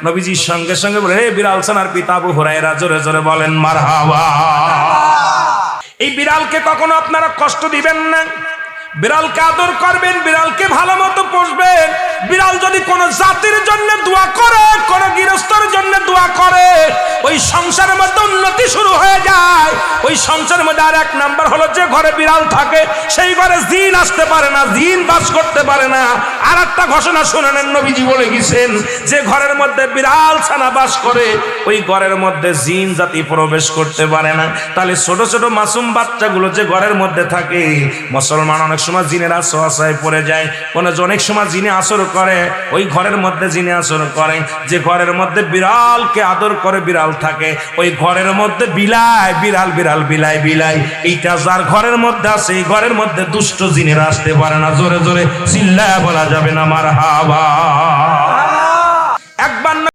নবীজির সঙ্গে সঙ্গে বলে, হে বিড়াল ছানার পিতা আবু হুরায়রা, জোরে জোরে বলেন মারহাবা। এই বিড়ালকে কখনো আপনারা কষ্ট দিবেন না, বিড়ালকে আদর করবেন, বিড়ালকে ভালো মতো পুষবেন। বিড়াল যদি কোনো জাতির জন্য দোয়া করে, কোনো গৃহস্থর জন্য দোয়া করে, ওই সংসারের মধ্যে উন্নতি শুরু হয়ে যায়। ওই সংসারের মধ্যে আর এক নাম্বার হলো, যে ঘরে বিড়াল থাকে সেই ঘরে জিন আসতে পারে না, জিন বাস করতে পারে না। আর একটা ঘোষণা শুনে নেন, নবীজি বলে গেছেন, যে ঘরের মধ্যে বিড়াল ছানা বাস করে ওই ঘরের মধ্যে জিন জাতি প্রবেশ করতে পারে না। তাহলে ছোট ছোট মাসুম বাচ্চাগুলো যে ঘরের মধ্যে থাকে, মুসলমান অনেক সময় জিনের আশ্রয় পড়ে যায়, অনেক সময় জিনে আসর করে, ওই ঘরের মধ্যে জিনে আসর করে। যে ঘরের মধ্যে বিড়ালকে আদর করে বিড়াল থাকে, ওই ঘরের মধ্যে বিলাই বিড়াল, বিড়াল বিলাই বিলাই, এইটা যার ঘরের মধ্যে আছে, এই ঘরের মধ্যে দুষ্ট জিনেরা আসতে পারে না। জোরে জোরে চিল্লায় বলা যাবে না মারহাবা।